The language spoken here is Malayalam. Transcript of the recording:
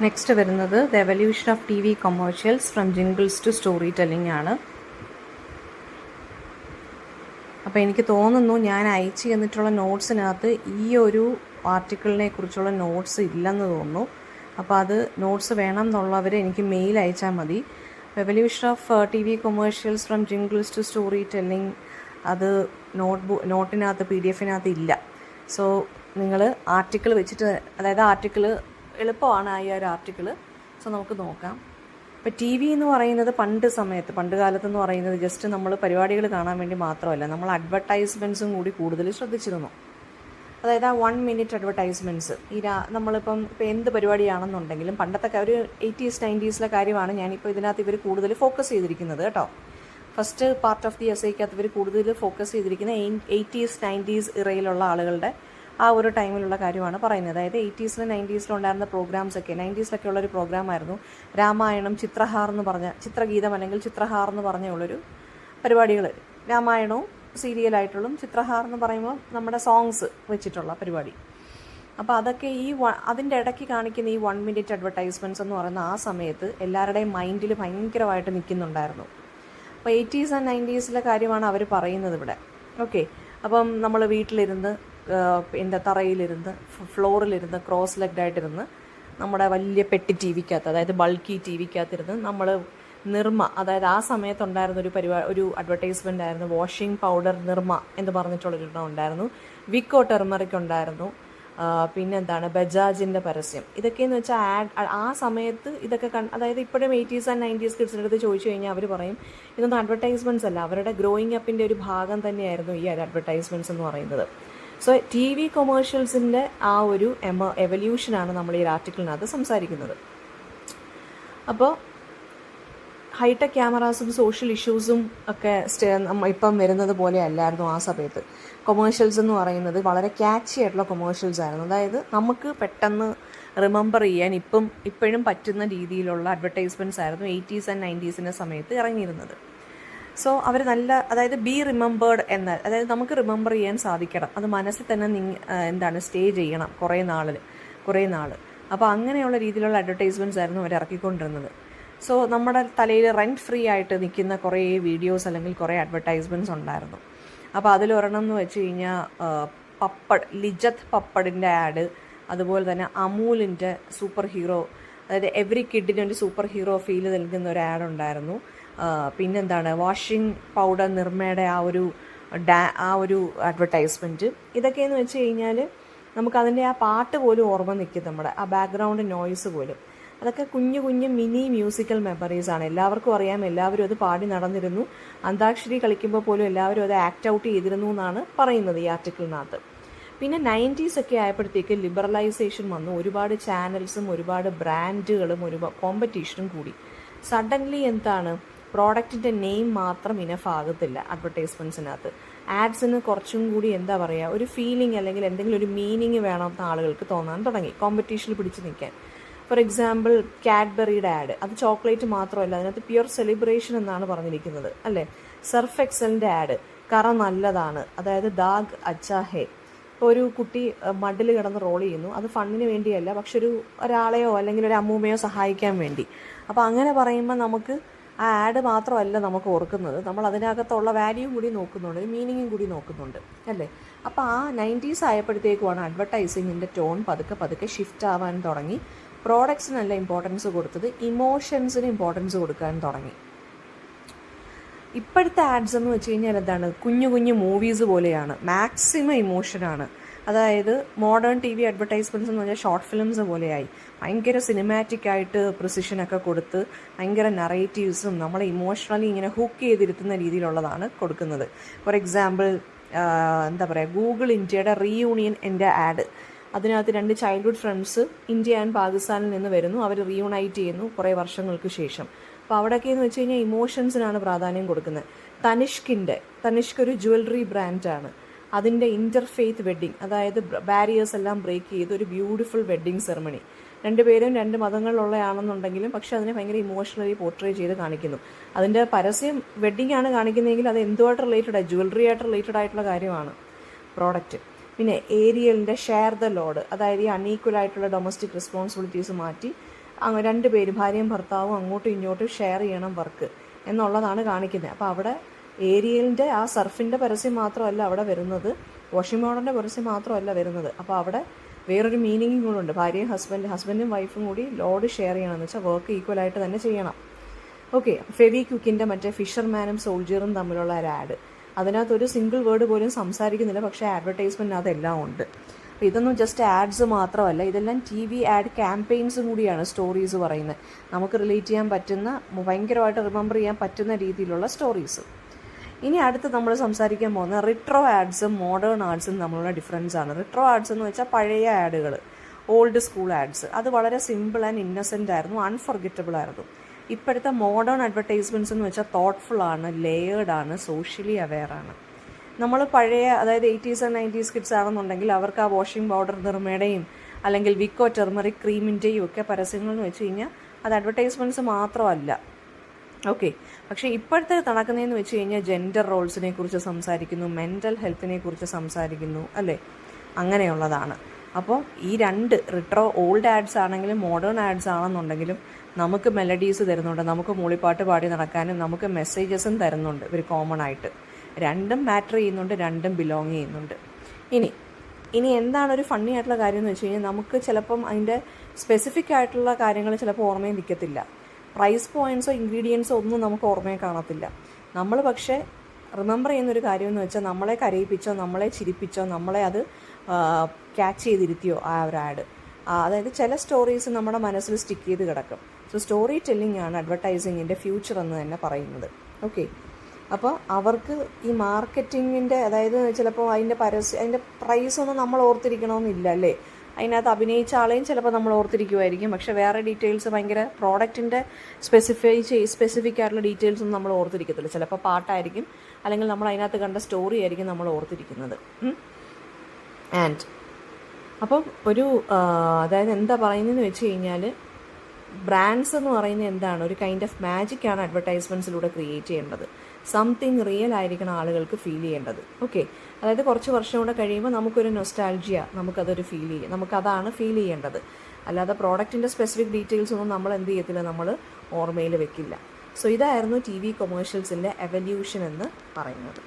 നെക്സ്റ്റ് വരുന്നത് the evolution of TV commercials from jingles to storytelling ആണ്. അപ്പോൾ എനിക്ക് തോന്നുന്നു ഞാൻ അയച്ചു തന്നിട്ടുള്ള നോട്ട്സിനകത്ത് ഈ ഒരു ആർട്ടിക്കിളിനെ കുറിച്ചുള്ള നോട്ട്സ് ഇല്ലെന്ന് തോന്നുന്നു. അപ്പോൾ അത് നോട്ട്സ് വേണം എന്നുള്ളവർ എനിക്ക് മെയിൽ അയച്ചാൽ മതി. Evolution of TV commercials from jingles to storytelling അത് നോട്ടിനകത്ത് PDF-നകത്ത് ഇല്ല. സോ നിങ്ങൾ ആർട്ടിക്കിൾ വെച്ചിട്ട്, അതായത് ആർട്ടിക്കിൾ എളുപ്പമാണ് ഈ ഒരു ആർട്ടിക്കിൾ. സോ നമുക്ക് നോക്കാം. ഇപ്പോൾ ടി വി എന്ന് പറയുന്നത് പണ്ട് കാലത്തെന്ന് പറയുന്നത് ജസ്റ്റ് നമ്മൾ പരിപാടികൾ കാണാൻ വേണ്ടി മാത്രമല്ല, നമ്മൾ അഡ്വർടൈസ്മെൻറ്റ്സും കൂടി കൂടുതൽ ശ്രദ്ധിച്ചിരുന്നു. അതായത് ആ 1 minute അഡ്വർടൈസ്മെൻറ്റ്സ് നമ്മളിപ്പം എന്ത് പരിപാടിയാണെന്നുണ്ടെങ്കിലും പണ്ടത്തെ ഒരു 80s 90s കാര്യമാണ് ഞാനിപ്പോൾ ഇതിനകത്ത് ഇവർ കൂടുതൽ ഫോക്കസ് ചെയ്തിരിക്കുന്നത് കേട്ടോ. ഫസ്റ്റ് പാർട്ട് ഓഫ് ദി എസ്സേക്കകത്ത് ഇവർ കൂടുതൽ ഫോക്കസ് ചെയ്തിരിക്കുന്ന 80s 90s ഇറയിലുള്ള ആളുകളുടെ ആ ഒരു ടൈമിലുള്ള കാര്യമാണ് പറയുന്നത്. അതായത് 80s 90s ഉണ്ടായിരുന്ന പ്രോഗ്രാംസൊക്കെ 90s ഉള്ളൊരു പ്രോഗ്രാമായിരുന്നു രാമായണം ചിത്രഗീതം അല്ലെങ്കിൽ ചിത്രഹാർ എന്ന് പറഞ്ഞുള്ളൊരു പരിപാടികൾ. രാമായണവും സീരിയലായിട്ടുള്ളും ചിത്രഹാർ എന്ന് പറയുമ്പോൾ നമ്മുടെ സോങ്സ് വെച്ചിട്ടുള്ള പരിപാടി. അപ്പോൾ അതൊക്കെ അതിൻ്റെ ഇടയ്ക്ക് കാണിക്കുന്ന ഈ 1 minute അഡ്വർടൈസ്മെൻറ്റ്സ് എന്ന് പറയുന്ന ആ സമയത്ത് എല്ലാവരുടെയും മൈൻഡിൽ ഭയങ്കരമായിട്ട് നിൽക്കുന്നുണ്ടായിരുന്നു. അപ്പോൾ 80s 90s കാര്യമാണ് അവർ പറയുന്നത് ഇവിടെ. ഓക്കെ, അപ്പം നമ്മൾ വീട്ടിലിരുന്ന് തറയിലിരുന്ന് ഫ്ലോറിലിരുന്ന് ക്രോസ് ലെഗ്ഡായിട്ടിരുന്ന് നമ്മുടെ വലിയ പെട്ടി TV-ക്കകത്ത്, അതായത് ബൾക്കി TV-ക്കകത്തിരുന്ന് നമ്മൾ അതായത് ആ സമയത്തുണ്ടായിരുന്ന ഒരു അഡ്വർടൈസ്മെൻ്റ് ആയിരുന്നു. വാഷിംഗ് പൗഡർ നിർമ്മ എന്ന് പറഞ്ഞിട്ടുള്ളൊരെണ്ണം ഉണ്ടായിരുന്നു. വിക്കോ ടെർമറിക് ഉണ്ടായിരുന്നു. പിന്നെന്താണ് ബജാജിൻ്റെ പരസ്യം. ഇതൊക്കെയെന്ന് വെച്ചാൽ ആ സമയത്ത് ഇതൊക്കെ അതായത് ഇപ്പോഴും 80s 90s കിഡ്സിൻ്റെ അടുത്ത് ചോദിച്ചു കഴിഞ്ഞാൽ അവർ പറയും ഇതൊന്നും അഡ്വർടൈസ്മെൻറ്റ്സ് അല്ല, അവരുടെ ഗ്രോയിങ് അപ്പിൻ്റെ ഒരു ഭാഗം തന്നെയായിരുന്നു ഈ അഡ്വർടൈസ്മെൻറ്റ്സ് എന്ന് പറയുന്നത്. സോ ടി വി കൊമേഴ്ഷ്യൽസിൻ്റെ ആ ഒരു എവല്യൂഷനാണ് നമ്മൾ ഈ ആർട്ടിക്കിളിനകത്ത് സംസാരിക്കുന്നത്. അപ്പോൾ ഹൈടെക് ക്യാമറാസും സോഷ്യൽ ഇഷ്യൂസും ഒക്കെ ഇപ്പം വരുന്നത് പോലെ അല്ലായിരുന്നു ആ സമയത്ത്. കൊമേഴ്ഷ്യൽസ് എന്ന് പറയുന്നത് വളരെ ക്യാച്ചി ആയിട്ടുള്ള കൊമേഴ്ഷ്യൽസ് ആയിരുന്നു. അതായത് നമുക്ക് പെട്ടെന്ന് റിമെമ്പർ ചെയ്യാൻ ഇപ്പോഴും പറ്റുന്ന രീതിയിലുള്ള അഡ്വർടൈസ്മെൻറ്റ്സ് ആയിരുന്നു 80s 90s സമയത്ത് ഇറങ്ങിയിരുന്നത്. സോ അവർ അതായത് ബി റിമെമ്പേർഡ് അതായത് നമുക്ക് റിമെമ്പർ ചെയ്യാൻ സാധിക്കണം, അത് മനസ്സിൽ തന്നെ സ്റ്റേ ചെയ്യണം കുറേ നാൾ. അപ്പോൾ അങ്ങനെയുള്ള രീതിയിലുള്ള അഡ്വർടൈസ്മെൻറ്റ്സ് ആയിരുന്നു അവർ ഇറക്കിക്കൊണ്ടിരുന്നത്. സോ നമ്മുടെ തലയിൽ റെൻറ്റ് ഫ്രീ ആയിട്ട് നിൽക്കുന്ന കുറേ വീഡിയോസ് അല്ലെങ്കിൽ കുറേ അഡ്വർടൈസ്മെൻറ്റ്സ് ഉണ്ടായിരുന്നു. അപ്പോൾ അതിലൊരെണ്ണം എന്ന് വെച്ച് കഴിഞ്ഞാൽ ലിജത്ത് പപ്പടിൻ്റെ ആഡ്, അതുപോലെ തന്നെ അമൂലിൻ്റെ സൂപ്പർ ഹീറോ, അതായത് എവറി കിഡിന് ഒരു സൂപ്പർ ഹീറോ ഫീൽ നൽകുന്ന ഒരു ആഡ് ഉണ്ടായിരുന്നു. പിന്നെന്താണ് വാഷിംഗ് പൗഡർ നിർമ്മയുടെ ആ ഒരു അഡ്വർടൈസ്മെൻറ്റ്. ഇതൊക്കെയെന്ന് വെച്ച് കഴിഞ്ഞാൽ നമുക്കതിൻ്റെ ആ പാട്ട് പോലും ഓർമ്മ നിൽക്കും, നമ്മുടെ ആ ബാക്ക്ഗ്രൗണ്ട് നോയ്സ് പോലും. അതൊക്കെ കുഞ്ഞു മിനി മ്യൂസിക്കൽ മെമ്മറീസാണ്. എല്ലാവർക്കും അറിയാം, എല്ലാവരും അത് പാടി നടന്നിരുന്നു. അന്താക്ഷരി കളിക്കുമ്പോൾ പോലും എല്ലാവരും അത് ആക്ട് ഔട്ട് ചെയ്തിരുന്നു എന്നാണ് പറയുന്നത് ഈ ആർട്ടിക്കിളിനകത്ത്. പിന്നെ 90s ആയപ്പോഴത്തേക്ക് ലിബറലൈസേഷൻ വന്നു. ഒരുപാട് ചാനൽസും ഒരുപാട് ബ്രാൻഡുകളും കോമ്പറ്റീഷനും കൂടി. സഡൻലി പ്രോഡക്റ്റിൻ്റെ നെയിം മാത്രം ഇനഫ് ആകത്തില്ല അഡ്വർടൈസ്മെൻറ്റ്സിനകത്ത്. ആഡ്സിന് കുറച്ചും കൂടി ഒരു ഫീലിംഗ് അല്ലെങ്കിൽ എന്തെങ്കിലും ഒരു മീനിങ് വേണമെന്ന് ആളുകൾക്ക് തോന്നാൻ തുടങ്ങി, കോമ്പറ്റീഷനിൽ പിടിച്ചു നിൽക്കാൻ. ഫോർ എക്സാമ്പിൾ കാഡ്ബറിയുടെ ആഡ്, അത് ചോക്ലേറ്റ് മാത്രമല്ല, അതിനകത്ത് പ്യുർ സെലിബ്രേഷൻ എന്നാണ് പറഞ്ഞിരിക്കുന്നത് അല്ലേ. സർഫ് എക്സലിൻ്റെ ആഡ്, കറ നല്ലതാണ്, അതായത് ദാഗ് അച്ചാ ഹേ. ഇപ്പോൾ ഒരു കുട്ടി മഡിൽ കിടന്ന് റോൾ ചെയ്യുന്നു, അത് ഫണ്ണിന് വേണ്ടിയല്ല, പക്ഷെ ഒരാളെയോ അല്ലെങ്കിൽ ഒരു അമ്മൂമ്മയോ സഹായിക്കാൻ വേണ്ടി. അപ്പോൾ അങ്ങനെ പറയുമ്പോൾ നമുക്ക് ആ ആഡ് മാത്രമല്ല നമുക്ക് ഓർക്കുന്നത്, നമ്മൾ അതിനകത്തുള്ള വാല്യൂ കൂടി നോക്കുന്നുണ്ട്, ഒരു മീനിങ്ങും കൂടി നോക്കുന്നുണ്ട് അല്ലേ. അപ്പോൾ ആ 90s ആയപ്പോഴത്തേക്കുമാണ് അഡ്വർടൈസിങ്ങിൻ്റെ ടോൺ പതുക്കെ ഷിഫ്റ്റ് ആവാൻ തുടങ്ങി. പ്രോഡക്ട്സിനല്ല ഇമ്പോർട്ടൻസ് കൊടുത്തത്, ഇമോഷൻസിന് ഇമ്പോർട്ടൻസ് കൊടുക്കാൻ തുടങ്ങി. ഇപ്പോഴത്തെ ആഡ്സ് എന്ന് വെച്ച് കഴിഞ്ഞാൽ കുഞ്ഞു മൂവീസ് പോലെയാണ്, മാക്സിമം ഇമോഷനാണ്. അതായത് മോഡേൺ TV അഡ്വർടൈസ്മെൻറ്റ്സ് എന്ന് പറഞ്ഞാൽ ഷോർട്ട് ഫിലിംസ് പോലെയായി, ഭയങ്കര സിനിമാറ്റിക് ആയിട്ട് പ്രിസിഷനൊക്കെ കൊടുത്ത് ഭയങ്കര നറേറ്റീവ്സും നമ്മളെ ഇമോഷണലി ഇങ്ങനെ ഹുക്ക് ചെയ്തിരുത്തുന്ന രീതിയിലുള്ളതാണ് കൊടുക്കുന്നത്. ഫോർ എക്സാമ്പിൾ ഗൂഗിൾ ഇന്ത്യയുടെ റീയൂണിയൻ എൻ്റെ ആഡ്. അതിനകത്ത് 2 ചൈൽഡ്ഹുഡ് ഫ്രണ്ട്സ് ഇന്ത്യ ആൻഡ് പാകിസ്ഥാനിൽ നിന്ന് വരുന്നു, അവർ റീയൂണൈറ്റ് ചെയ്യുന്നു കുറേ വർഷങ്ങൾക്ക് ശേഷം. അപ്പോൾ അവിടെയൊക്കെയെന്ന് വെച്ച് കഴിഞ്ഞാൽ ഇമോഷൻസിനാണ് പ്രാധാന്യം കൊടുക്കുന്നത്. തനിഷ്ക് ഒരു ജ്വല്ലറി ബ്രാൻഡാണ്. അതിൻ്റെ ഇൻ്റർഫെയ്ത്ത് വെഡ്ഡിങ്, അതായത് ബാരിയേഴ്സ് എല്ലാം ബ്രേക്ക് ചെയ്ത് ഒരു ബ്യൂട്ടിഫുൾ വെഡ്ഡിങ് സെറമണി. 2 പേരും 2 മതങ്ങളിലുള്ളയാണെന്നുണ്ടെങ്കിലും പക്ഷെ അതിനെ ഭയങ്കര ഇമോഷണലി പോർട്രേ ചെയ്ത് കാണിക്കുന്നു. അതിൻ്റെ പരസ്യം വെഡ്ഡിങ് ആണ് കാണിക്കുന്നതെങ്കിൽ അത് എന്തുമായിട്ട് റിലേറ്റഡ്, ജ്വല്ലറി ആയിട്ട് റിലേറ്റഡ് ആയിട്ടുള്ള കാര്യമാണ് പ്രോഡക്റ്റ്. പിന്നെ ഏരിയലിൻ്റെ ഷെയർ ദ ലോഡ്, അതായത് ഈ അൺഈക്വൽ ആയിട്ടുള്ള ഡൊമസ്റ്റിക് റെസ്പോൺസിബിലിറ്റീസ് മാറ്റി രണ്ട് പേര് ഭാര്യയും ഭർത്താവും അങ്ങോട്ടും ഇങ്ങോട്ടും ഷെയർ ചെയ്യണം വർക്ക് എന്നുള്ളതാണ് കാണിക്കുന്നത്. അപ്പോൾ അവിടെ ഏരിയലിൻ്റെ ആ സർഫിൻ്റെ പരസ്യം മാത്രമല്ല അവിടെ വരുന്നത്, വാഷിംഗ് പൗഡറിൻ്റെ പരസ്യം മാത്രമല്ല വരുന്നത്. അപ്പോൾ അവിടെ വേറൊരു മീനിങ്ങും കൂടെ ഉണ്ട്. ഭാര്യയും ഹസ്ബൻഡും വൈഫും കൂടി ലോഡ് ഷെയർ ചെയ്യണമെന്ന് വെച്ചാൽ വർക്ക് ഈക്വലായിട്ട് തന്നെ ചെയ്യണം. ഓക്കെ, ഫെവിക്വിക്കിൻ്റെ മറ്റേ ഫിഷർമാനും സോൾജിയറും തമ്മിലുള്ള ഒരു ആഡ്, അതിനകത്തൊരു സിംഗിൾ വേർഡ് പോലും സംസാരിക്കുന്നില്ല, പക്ഷേ അഡ്വർടൈസ്മെൻറ്റിനകത്ത് എല്ലാം ഉണ്ട്. അപ്പോൾ ഇതൊന്നും ജസ്റ്റ് ആഡ്സ് മാത്രമല്ല, ഇതെല്ലാം TV ആഡ് ക്യാമ്പയിൻസും കൂടിയാണ് സ്റ്റോറീസ് പറയുന്നത്. നമുക്ക് റിലേറ്റ് ചെയ്യാൻ പറ്റുന്ന, ഭയങ്കരമായിട്ട് റിമെമ്പർ ചെയ്യാൻ പറ്റുന്ന രീതിയിലുള്ള സ്റ്റോറീസ്. ഇനി അടുത്ത് നമ്മൾ സംസാരിക്കാൻ പോകുന്ന റിട്രോ ആഡ്സും മോഡേൺ ആഡ്സും തമ്മിലുള്ള ഡിഫറൻസ് ആണ്. റിട്രോ ആഡ്സ് എന്ന് വെച്ചാൽ പഴയ ആഡുകൾ, ഓൾഡ് സ്കൂൾ ആഡ്സ്. അത് വളരെ സിമ്പിൾ ആൻഡ് ഇന്നസെൻ്റ് ആയിരുന്നു, അൺഫർഗറ്റബിൾ ആയിരുന്നു. ഇപ്പോഴത്തെ മോഡേൺ അഡ്വർടൈസ്മെൻറ്റ്സ് എന്ന് വെച്ചാൽ തോട്ട്ഫുൾ ആണ്, ലെയേർഡ് ആണ്, സോഷ്യലി അവെയർ ആണ്. നമ്മൾ പഴയ, അതായത് 80s and 90s കിഡ്സ് ആണെന്നുണ്ടെങ്കിൽ അവർക്ക് ആ വാഷിംഗ് പൗഡർ നിർമ്മയുടെയും അല്ലെങ്കിൽ വിക്കോ ടെർമറിക് ക്രീമിൻ്റെയും ഒക്കെ പരസ്യങ്ങൾ എന്ന് വെച്ച് കഴിഞ്ഞാൽ അത് അഡ്വർടൈസ്മെൻറ്റ്സ് മാത്രമല്ല. ഓക്കെ, പക്ഷേ ഇപ്പോഴത്തെ നടക്കുന്നതെന്ന് വെച്ച് കഴിഞ്ഞാൽ ജെൻഡർ റോൾസിനെ കുറിച്ച് സംസാരിക്കുന്നു, മെൻ്റൽ ഹെൽത്തിനെ കുറിച്ച് സംസാരിക്കുന്നു, അല്ലേ, അങ്ങനെയുള്ളതാണ്. അപ്പോൾ ഈ രണ്ട് റിട്രോ ഓൾഡ് ആഡ്സ് ആണെങ്കിലും മോഡേൺ ആഡ്സ് ആണെന്നുണ്ടെങ്കിലും നമുക്ക് മെലഡീസ് തരുന്നുണ്ട്, നമുക്ക് മൂളിപ്പാട്ട് പാടി നടക്കാനും നമുക്ക് മെസ്സേജസും തരുന്നുണ്ട്. ഇവർ കോമൺ ആയിട്ട് രണ്ടും മാറ്റർ ചെയ്യുന്നുണ്ട്, രണ്ടും ബിലോങ് ചെയ്യുന്നുണ്ട്. ഇനി എന്താണ് ഒരു ഫണ്ണി ആയിട്ടുള്ള കാര്യം എന്ന് വെച്ച് കഴിഞ്ഞാൽ നമുക്ക് ചിലപ്പം അതിൻ്റെ സ്പെസിഫിക് ആയിട്ടുള്ള കാര്യങ്ങൾ ചിലപ്പോൾ ഓർമ്മയിൽ നിൽക്കത്തില്ല. പ്രൈസ് പോയിൻറ്റ്സോ ഇൻഗ്രീഡിയൻസോ ഒന്നും നമുക്ക് ഓർമ്മയിൽ കാണത്തില്ല. നമ്മൾ പക്ഷേ റിമെമ്പർ ചെയ്യുന്നൊരു കാര്യമെന്ന് വെച്ചാൽ നമ്മളെ കരയിപ്പിച്ചോ, നമ്മളെ ചിരിപ്പിച്ചോ, നമ്മളെ അത് ക്യാച്ച് ചെയ്തിരുത്തിയോ ആ ഒരു ആഡ്. അതായത് ചില സ്റ്റോറീസ് നമ്മുടെ മനസ്സിൽ സ്റ്റിക്ക് ചെയ്ത് കിടക്കും. സോ സ്റ്റോറി ടെല്ലിംഗ് ആണ് അഡ്വർടൈസിങ്ങിൻ്റെ ഫ്യൂച്ചർ എന്ന് തന്നെ പറയുന്നത്. ഓക്കെ, അപ്പോൾ അവർക്ക് ഈ മാർക്കറ്റിങ്ങിൻ്റെ, അതായത് ചിലപ്പോൾ അതിൻ്റെ പ്രൈസൊന്നും നമ്മൾ ഓർത്തിരിക്കണമെന്നില്ല, അല്ലേ. അതിനകത്ത് അഭിനയിച്ച ആളെയും ചിലപ്പോൾ നമ്മൾ ഓർത്തിരിക്കുമായിരിക്കും, പക്ഷേ വേറെ ഡീറ്റെയിൽസ്, ഭയങ്കര പ്രോഡക്റ്റിൻ്റെ സ്പെസിഫിക് ആയിട്ടുള്ള ഡീറ്റെയിൽസ് ഒന്നും നമ്മൾ ഓർത്തിരിക്കത്തില്ല. ചിലപ്പോൾ പാട്ടായിരിക്കും, അല്ലെങ്കിൽ നമ്മൾ അതിനകത്ത് കണ്ട സ്റ്റോറി ആയിരിക്കും നമ്മൾ ഓർത്തിരിക്കുന്നത്. ആൻഡ് അപ്പം അതായത് എന്താ പറയുന്നതെന്ന് വെച്ച് കഴിഞ്ഞാൽ, ബ്രാൻഡ്സ് എന്ന് പറയുന്നത് എന്താണ്, ഒരു കൈൻഡ് ഓഫ് മാജിക്കാണ് അഡ്വർടൈസ്മെൻറ്റ്സിലൂടെ ക്രിയേറ്റ് ചെയ്യേണ്ടത്. സംതിങ് റിയൽ ആയിരിക്കണം ആളുകൾക്ക് ഫീൽ ചെയ്യേണ്ടത്. ഓക്കെ, അതായത് കുറച്ച് വർഷം കൂടെ കഴിയുമ്പോൾ നമുക്കൊരു നൊസ്റ്റാൾജിയ, നമുക്കതൊരു നമുക്കതാണ് ഫീൽ ചെയ്യേണ്ടത്. അല്ലാതെ പ്രോഡക്റ്റിൻ്റെ സ്പെസിഫിക് ഡീറ്റെയിൽസ് ഒന്നും നമ്മൾ എന്ത് ചെയ്യത്തില്ല, നമ്മൾ ഓർമ്മയിൽ വെക്കില്ല. സോ ഇതായിരുന്നു TV കൊമേഴ്ഷ്യൽസിൻ്റെ എവല്യൂഷൻ എന്ന് പറയുന്നത്.